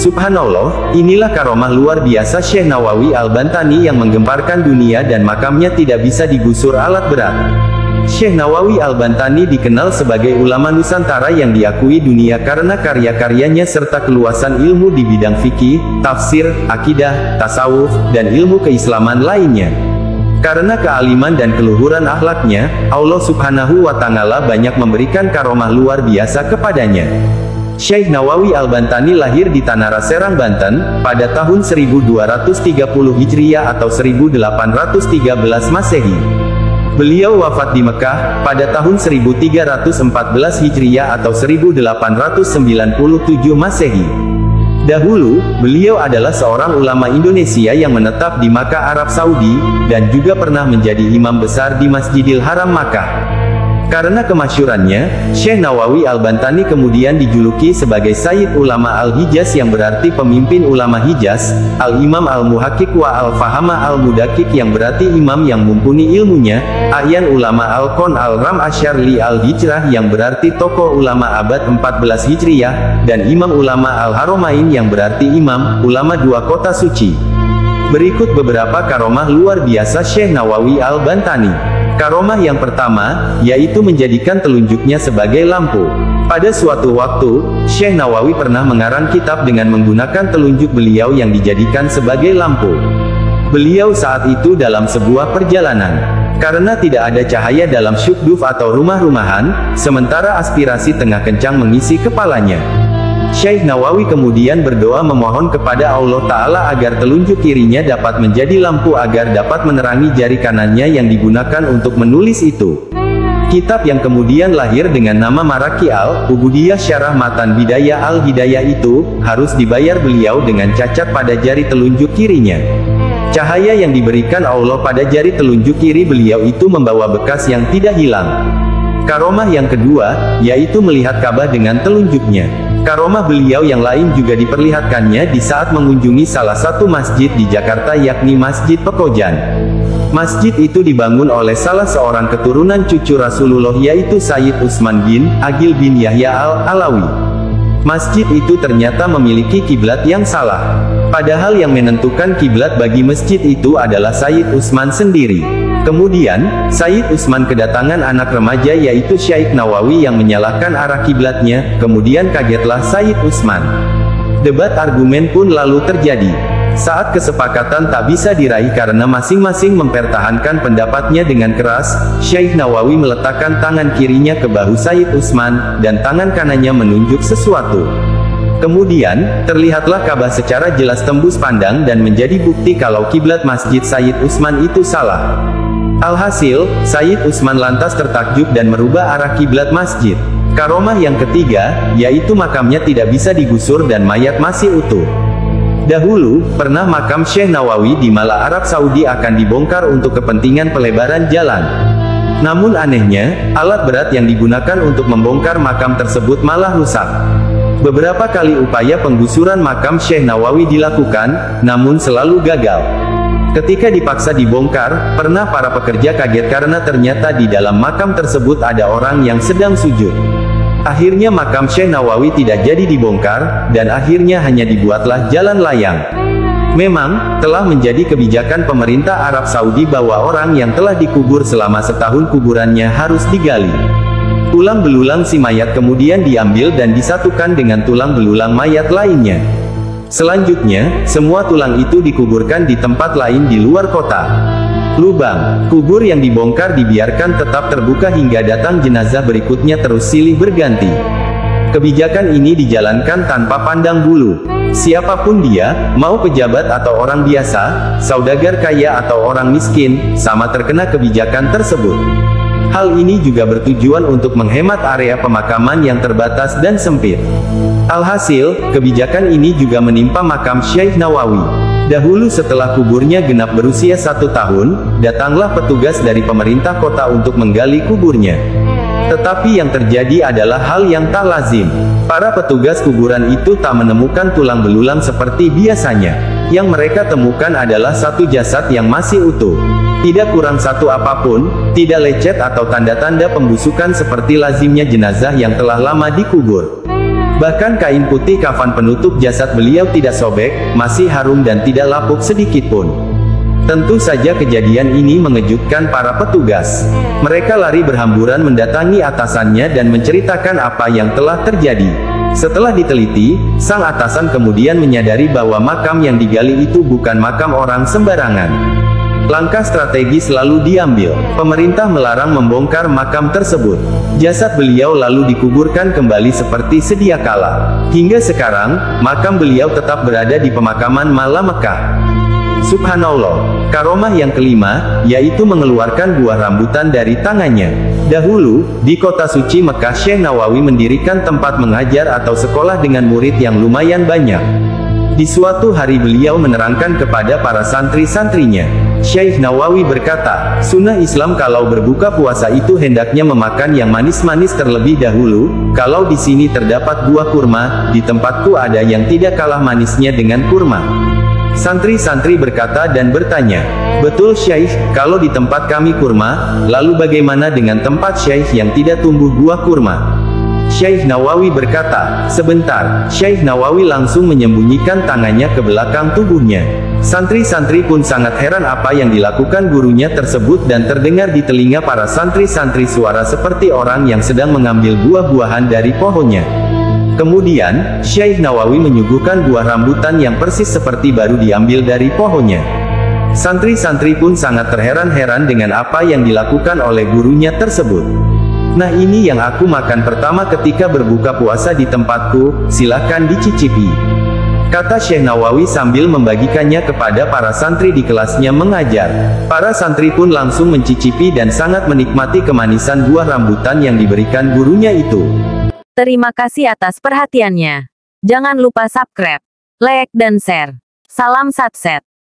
Subhanallah, inilah karomah luar biasa Syekh Nawawi Al-Bantani yang menggemparkan dunia dan makamnya tidak bisa digusur alat berat. Syekh Nawawi Al-Bantani dikenal sebagai ulama Nusantara yang diakui dunia karena karya-karyanya serta keluasan ilmu di bidang fikih, tafsir, akidah, tasawuf, dan ilmu keislaman lainnya. Karena kealiman dan keluhuran akhlaknya, Allah Subhanahu wa Ta'ala banyak memberikan karomah luar biasa kepadanya. Syekh Nawawi Al-Bantani lahir di Tanara Serang, Banten, pada tahun 1230 Hijriah atau 1813 Masehi. Beliau wafat di Mekah, pada tahun 1314 Hijriah atau 1897 Masehi. Dahulu, beliau adalah seorang ulama Indonesia yang menetap di Makkah, Arab Saudi, dan juga pernah menjadi imam besar di Masjidil Haram Makkah. Karena kemasyhurannya, Syekh Nawawi Al-Bantani kemudian dijuluki sebagai Sayyid Ulama Al-Hijaz yang berarti pemimpin ulama Hijaz, Al-Imam Al-Muhaqqiq wa Al-Fahama Al-Mudaqiq yang berarti imam yang mumpuni ilmunya, A'yan Ulama Al-Qon Al-Ram Asyarli Al-Hijrah yang berarti tokoh ulama abad 14 Hijriah, dan Imam Ulama Al-Haromain yang berarti imam, ulama dua kota suci. Berikut beberapa karomah luar biasa Syekh Nawawi Al-Bantani. Karomah yang pertama, yaitu menjadikan telunjuknya sebagai lampu. Pada suatu waktu, Syekh Nawawi pernah mengarang kitab dengan menggunakan telunjuk beliau yang dijadikan sebagai lampu. Beliau saat itu dalam sebuah perjalanan. Karena tidak ada cahaya dalam syukduf atau rumah-rumahan, sementara aspirasi tengah kencang mengisi kepalanya. Syekh Nawawi kemudian berdoa memohon kepada Allah Ta'ala agar telunjuk kirinya dapat menjadi lampu agar dapat menerangi jari kanannya yang digunakan untuk menulis itu. Kitab yang kemudian lahir dengan nama Maraki Al-Ubudiyah Syarah Matan Bidayah Al-Hidayah itu, harus dibayar beliau dengan cacat pada jari telunjuk kirinya. Cahaya yang diberikan Allah pada jari telunjuk kiri beliau itu membawa bekas yang tidak hilang. Karomah yang kedua, yaitu melihat Ka'bah dengan telunjuknya. Karomah beliau yang lain juga diperlihatkannya di saat mengunjungi salah satu masjid di Jakarta yakni Masjid Pekojan. Masjid itu dibangun oleh salah seorang keturunan cucu Rasulullah yaitu Sayyid Utsman bin Agil bin Yahya Al-Alawi. Masjid itu ternyata memiliki kiblat yang salah. Padahal yang menentukan kiblat bagi masjid itu adalah Sayyid Utsman sendiri. Kemudian, Sayyid Utsman kedatangan anak remaja yaitu Syekh Nawawi yang menyalahkan arah kiblatnya, kemudian kagetlah Sayyid Utsman. Debat argumen pun lalu terjadi. Saat kesepakatan tak bisa diraih karena masing-masing mempertahankan pendapatnya dengan keras, Syekh Nawawi meletakkan tangan kirinya ke bahu Sayyid Utsman, dan tangan kanannya menunjuk sesuatu. Kemudian, terlihatlah Ka'bah secara jelas tembus pandang dan menjadi bukti kalau kiblat Masjid Sayyid Utsman itu salah. Alhasil, Sayyid Utsman lantas tertakjub dan merubah arah kiblat masjid. Karomah yang ketiga, yaitu makamnya tidak bisa digusur dan mayat masih utuh. Dahulu, pernah makam Syekh Nawawi di Mallah, Arab Saudi akan dibongkar untuk kepentingan pelebaran jalan. Namun anehnya, alat berat yang digunakan untuk membongkar makam tersebut malah rusak. Beberapa kali upaya penggusuran makam Syekh Nawawi dilakukan, namun selalu gagal. Ketika dipaksa dibongkar, pernah para pekerja kaget karena ternyata di dalam makam tersebut ada orang yang sedang sujud. Akhirnya makam Syekh Nawawi tidak jadi dibongkar, dan akhirnya hanya dibuatlah jalan layang. Memang, telah menjadi kebijakan pemerintah Arab Saudi bahwa orang yang telah dikubur selama setahun kuburannya harus digali. Tulang belulang si mayat kemudian diambil dan disatukan dengan tulang belulang mayat lainnya. Selanjutnya, semua tulang itu dikuburkan di tempat lain di luar kota. Lubang kubur yang dibongkar dibiarkan tetap terbuka hingga datang jenazah berikutnya terus silih berganti. Kebijakan ini dijalankan tanpa pandang bulu. Siapapun dia, mau pejabat atau orang biasa, saudagar kaya atau orang miskin, sama terkena kebijakan tersebut. Hal ini juga bertujuan untuk menghemat area pemakaman yang terbatas dan sempit. Alhasil, kebijakan ini juga menimpa makam Syekh Nawawi. Dahulu setelah kuburnya genap berusia 1 tahun, datanglah petugas dari pemerintah kota untuk menggali kuburnya. Tetapi yang terjadi adalah hal yang tak lazim. Para petugas kuburan itu tak menemukan tulang belulang seperti biasanya. Yang mereka temukan adalah satu jasad yang masih utuh. Tidak kurang satu apapun, tidak lecet atau tanda-tanda pembusukan seperti lazimnya jenazah yang telah lama dikubur. Bahkan kain putih kafan penutup jasad beliau tidak sobek, masih harum dan tidak lapuk sedikit pun. Tentu saja kejadian ini mengejutkan para petugas. Mereka lari berhamburan mendatangi atasannya dan menceritakan apa yang telah terjadi. Setelah diteliti, sang atasan kemudian menyadari bahwa makam yang digali itu bukan makam orang sembarangan. Langkah strategis lalu diambil. Pemerintah melarang membongkar makam tersebut. Jasad beliau lalu dikuburkan kembali seperti sedia kala. Hingga sekarang, makam beliau tetap berada di pemakaman Mala Mekah. Subhanallah. Karomah yang kelima, yaitu mengeluarkan buah rambutan dari tangannya. Dahulu, di kota suci Mekah, Syekh Nawawi mendirikan tempat mengajar atau sekolah dengan murid yang lumayan banyak. Di suatu hari beliau menerangkan kepada para santri-santrinya. Syekh Nawawi berkata, sunnah Islam kalau berbuka puasa itu hendaknya memakan yang manis-manis terlebih dahulu. Kalau di sini terdapat buah kurma, di tempatku ada yang tidak kalah manisnya dengan kurma. Santri-santri berkata dan bertanya, betul Syekh, kalau di tempat kami kurma, lalu bagaimana dengan tempat Syekh yang tidak tumbuh buah kurma? Syekh Nawawi berkata, sebentar. Syekh Nawawi langsung menyembunyikan tangannya ke belakang tubuhnya. Santri-santri pun sangat heran apa yang dilakukan gurunya tersebut dan terdengar di telinga para santri-santri suara seperti orang yang sedang mengambil buah-buahan dari pohonnya. Kemudian, Syekh Nawawi menyuguhkan buah rambutan yang persis seperti baru diambil dari pohonnya. Santri-santri pun sangat terheran-heran dengan apa yang dilakukan oleh gurunya tersebut. Nah, ini yang aku makan pertama ketika berbuka puasa di tempatku, silahkan dicicipi, kata Syekh Nawawi sambil membagikannya kepada para santri di kelasnya mengajar. Para santri pun langsung mencicipi dan sangat menikmati kemanisan buah rambutan yang diberikan gurunya itu. Terima kasih atas perhatiannya. Jangan lupa subscribe, like dan share. Salam Satset.